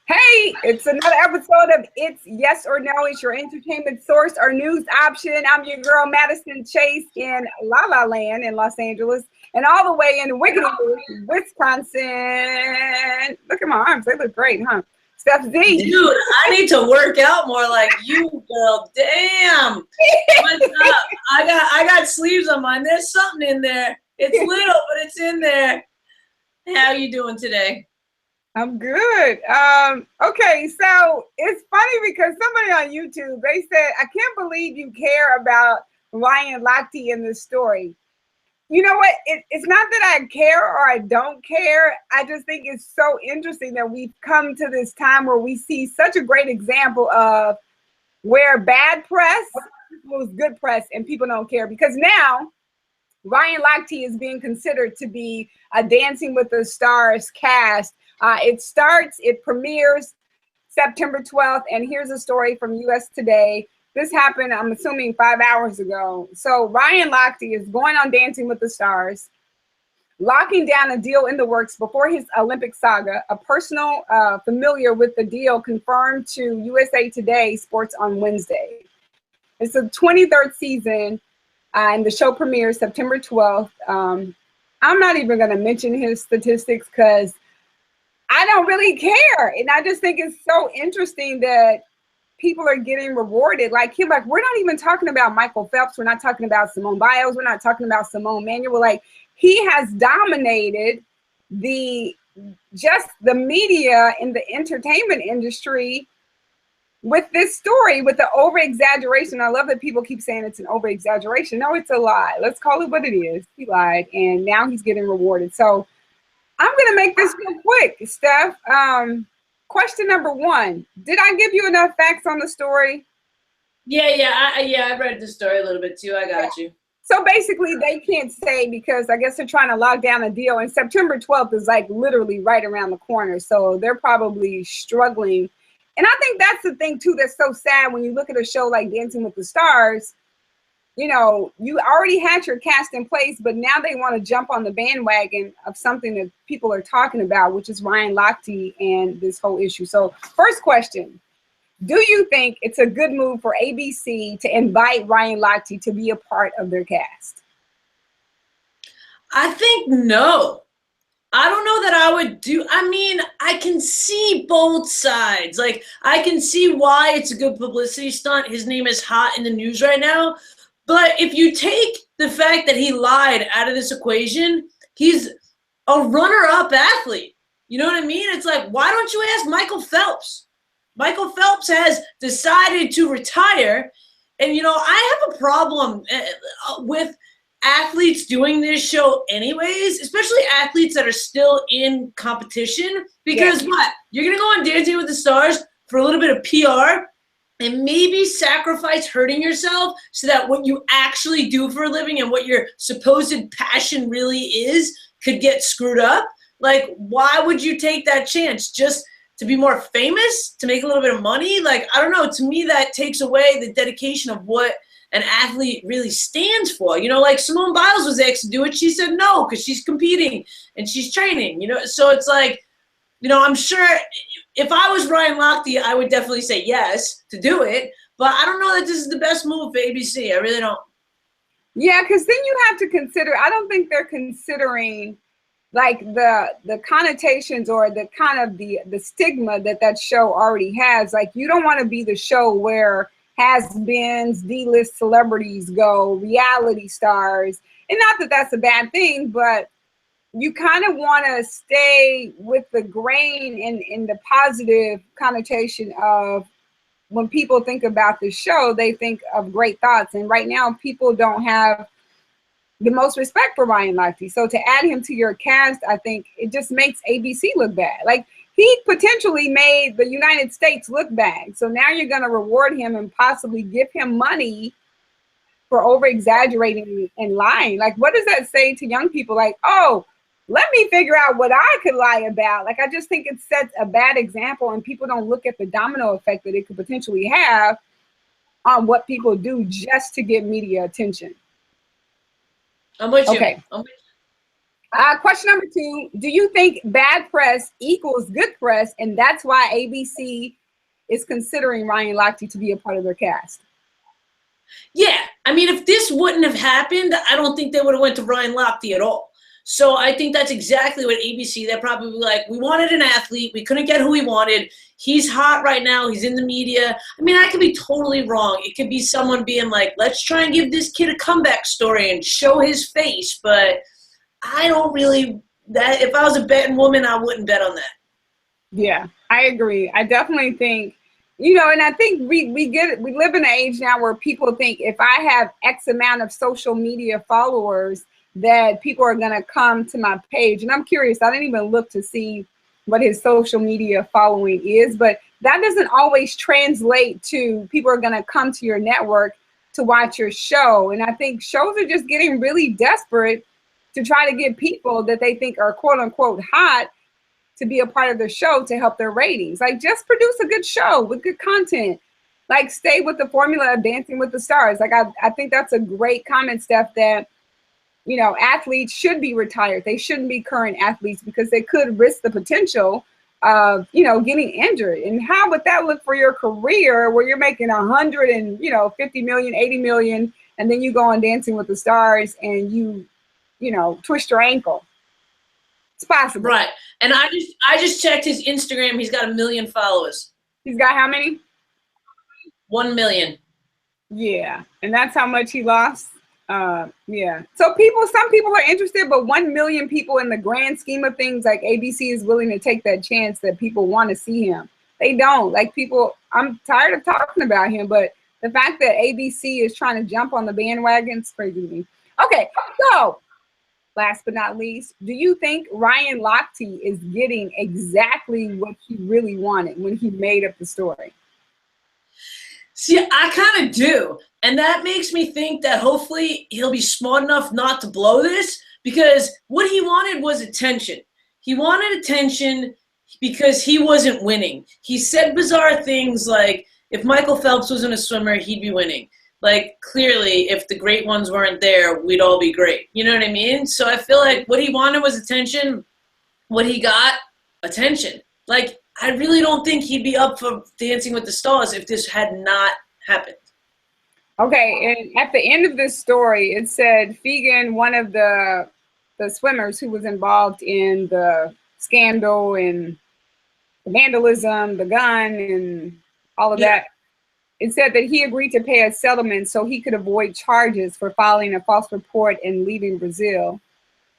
Hey, it's another episode of It's Yes or No. It's your entertainment source or news option. I'm your girl, Madison Chase in La La Land in Los Angeles and all the way in Wiggity, Wisconsin. Look at my arms. They look great, huh? Steph Z. Dude, I need to work out more like you, girl. Damn. What's up? I got sleeves on mine. There's something in there. It's little, but it's in there. How you doing today? I'm good. Okay, so it's funny because somebody on YouTube, they said, I can't believe you care about Ryan Lochte in this story. You know what? It's not that I care or I don't care. I just think it's so interesting that we've come to this time where we see such a great example of where bad press was good press and people don't care. Because now Ryan Lochte is being considered to be a Dancing with the Stars cast. It premieres September 12th, and here's a story from US Today. This happened, I'm assuming, 5 hours ago. So Ryan Lochte is going on Dancing with the Stars, locking down a deal in the works before his Olympic saga. A personal familiar with the deal confirmed to USA Today Sports on Wednesday. It's the 23rd season, and the show premieres September 12th. I'm not even going to mention his statistics because I don't really care. And I just think it's so interesting that people are getting rewarded. Like him, like we're not even talking about Michael Phelps. We're not talking about Simone Biles. We're not talking about Simone Manuel. Like he has dominated the media in the entertainment industry with this story, with the over exaggeration. I love that people keep saying it's an over exaggeration. No, it's a lie. Let's call it what it is. He lied, and now he's getting rewarded. So I'm going to make this real quick, Steph. Question number one. Did I give you enough facts on the story? I read the story a little bit too. I got you. So basically, they can't say because I guess they're trying to lock down a deal. And September 12th is like literally right around the corner. So they're probably struggling. And I think that's the thing, too, that's so sad when you look at a show like Dancing with the Stars. You know, you already had your cast in place, but now they want to jump on the bandwagon of something that people are talking about, which is Ryan Lochte and this whole issue. So first question, do you think it's a good move for ABC to invite Ryan Lochte to be a part of their cast? I think no. I don't know that I would do. I mean, I can see both sides. Like, I can see why it's a good publicity stunt. His name is hot in the news right now. But if you take the fact that he lied out of this equation, he's a runner-up athlete. You know what I mean? It's like, why don't you ask Michael Phelps? Michael Phelps has decided to retire. And, you know, I have a problem with athletes doing this show anyways, especially athletes that are still in competition. Because what? You're going to go on Dancing with the Stars for a little bit of PR and maybe sacrifice hurting yourself so that what you actually do for a living and what your supposed passion really is could get screwed up. Like, why would you take that chance? Just to be more famous, to make a little bit of money? Like, I don't know. To me, that takes away the dedication of what an athlete really stands for. You know, like Simone Biles was asked to do it. She said no because she's competing and she's training, you know. So it's like, you know, I'm sure if I was Ryan Lochte, I would definitely say yes to do it. But I don't know that this is the best move for ABC. I really don't. Yeah, because then you have to consider, I don't think they're considering like the connotations or the kind of the stigma that show already has. Like, you don't want to be the show where has-beens, D-list celebrities go, reality stars. And not that that's a bad thing, but you kind of want to stay with the grain in the positive connotation of when people think about the show, they think of great thoughts. And right now, people don't have the most respect for Ryan Lochte. So to add him to your cast, I think it just makes ABC look bad. Like, he potentially made the United States look bad. So now you're going to reward him and possibly give him money for over exaggerating and lying. Like, what does that say to young people? Like, oh, let me figure out what I could lie about. Like, I just think it sets a bad example, and people don't look at the domino effect that it could potentially have on what people do just to get media attention. I'm with you. Okay. Question number 2, do you think bad press equals good press, and that's why ABC is considering Ryan Lochte to be a part of their cast? Yeah, I mean, if this wouldn't have happened, I don't think they would have went to Ryan Lochte at all. So I think that's exactly what ABC, they're probably like, we wanted an athlete. We couldn't get who we wanted. He's hot right now. He's in the media. I mean, I could be totally wrong. It could be someone being like, let's try and give this kid a comeback story and show his face. But I don't really, that if I was a betting woman, I wouldn't bet on that. Yeah, I agree. I definitely think, you know, and I think we live in an age now where people think if I have X amount of social media followers, that people are going to come to my page. And I'm curious, I didn't even look to see what his social media following is, but that doesn't always translate to people are going to come to your network to watch your show. And I think shows are just getting really desperate to try to get people that they think are quote unquote hot to be a part of their show to help their ratings. Like, just produce a good show with good content. Like, stay with the formula of Dancing with the Stars. Like, I think that's a great comment, Steph, that, you know, athletes should be retired. They shouldn't be current athletes because they could risk the potential of, you know, getting injured. And how would that look for your career where you're making 100 and, you know, 50 million, 80 million, and then you go on Dancing with the Stars and you know, twist your ankle? It's possible. Right. And I just checked his Instagram. He's got 1 million followers. He's got how many? 1 million. Yeah. And that's how much he lost. Yeah. So some people are interested, but 1 million people in the grand scheme of things, like ABC is willing to take that chance that people want to see him. They don't. Like, people, I'm tired of talking about him, but the fact that ABC is trying to jump on the bandwagon is crazy to me. Okay. So last but not least, do you think Ryan Lochte is getting exactly what he really wanted when he made up the story? See, I kind of do. And that makes me think that hopefully he'll be smart enough not to blow this, because what he wanted was attention. He wanted attention because he wasn't winning. He said bizarre things like, if Michael Phelps wasn't a swimmer, he'd be winning. Like, clearly, if the great ones weren't there, we'd all be great. You know what I mean? So I feel like what he wanted was attention. What he got, attention. Like, I really don't think he'd be up for Dancing with the Stars if this had not happened. Okay, and at the end of this story, it said Fegan, one of the swimmers who was involved in the scandal and the vandalism, the gun, and all of that, it said that he agreed to pay a settlement so he could avoid charges for filing a false report and leaving Brazil.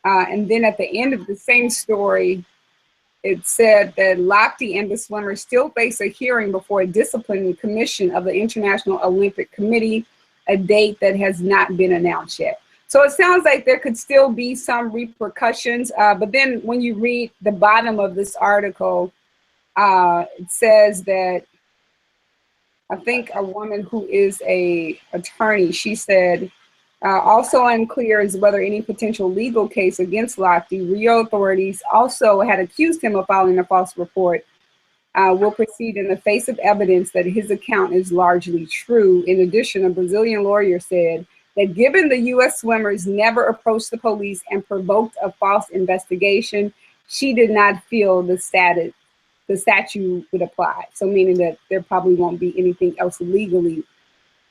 And then at the end of the same story, it said that Lochte and the swimmer still face a hearing before a disciplinary commission of the International Olympic Committee, a date that has not been announced yet. So it sounds like there could still be some repercussions. But then when you read the bottom of this article, it says that, I think a woman who is a attorney, she said, also unclear is whether any potential legal case against Lochte. Rio authorities also had accused him of filing a false report. Will proceed in the face of evidence that his account is largely true. In addition, a Brazilian lawyer said that given the U.S. swimmers never approached the police and provoked a false investigation, she did not feel the statute would apply. So meaning that there probably won't be anything else legally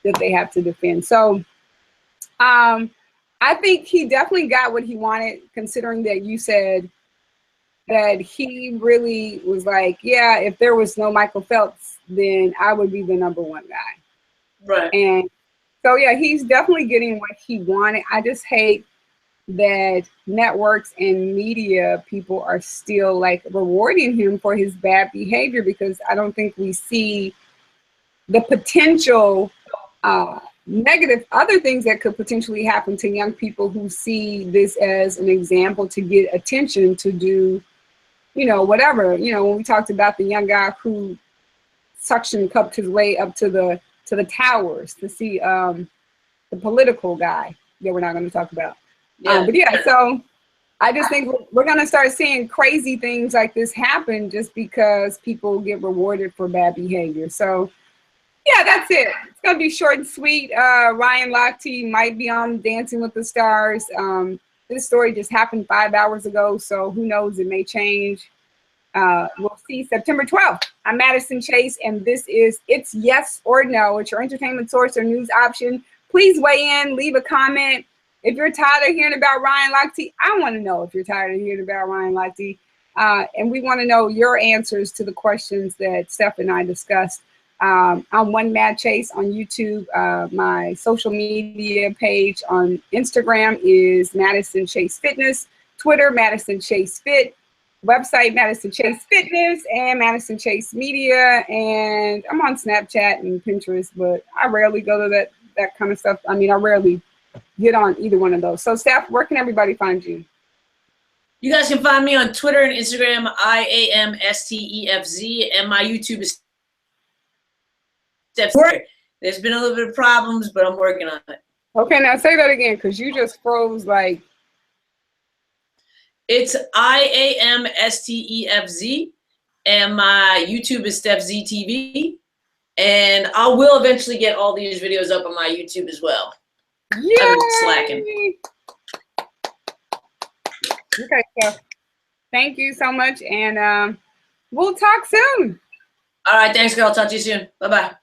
that they have to defend. So I think he definitely got what he wanted, considering that you said that he really was like, yeah, if there was no Michael Phelps, then I would be the #1 guy. Right. And so, yeah, he's definitely getting what he wanted. I just hate that networks and media people are still like rewarding him for his bad behavior, because I don't think we see the potential negative other things that could potentially happen to young people who see this as an example to get attention to do, you know, whatever. You know, when we talked about the young guy who suction cupped his way up to the towers to see the political guy that we're not going to talk about. Yeah. But yeah, so I just think we're going to start seeing crazy things like this happen just because people get rewarded for bad behavior. So yeah, that's it. It's going to be short and sweet. Ryan Lochte might be on Dancing with the Stars. this story just happened 5 hours ago, so who knows, it may change. We'll see September 12th. I'm Madison Chase, and this is It's Yes or No. It's your entertainment source or news option. Please weigh in, leave a comment. If you're tired of hearing about Ryan Lochte, I want to know if you're tired of hearing about Ryan Lochte. And we want to know your answers to the questions that Steph and I discussed. I'm One Mad Chase on YouTube. My social media page on Instagram is Madison Chase Fitness. Twitter, Madison Chase Fit. Website, Madison Chase Fitness and Madison Chase Media. And I'm on Snapchat and Pinterest, but I rarely go to that kind of stuff. I mean, I rarely get on either one of those. So, Steph, where can everybody find you? You guys can find me on Twitter and Instagram, IAMSTEFZ, and my YouTube is Steps. There's been a little bit of problems, but I'm working on it. Okay, now say that again, because you just froze like. It's IAMSTEFZ, and my YouTube is StephZTV, and I will eventually get all these videos up on my YouTube as well. Yay! I've been slacking. Okay, so thank you so much, and we'll talk soon. All right, thanks, girl. Talk to you soon. Bye-bye.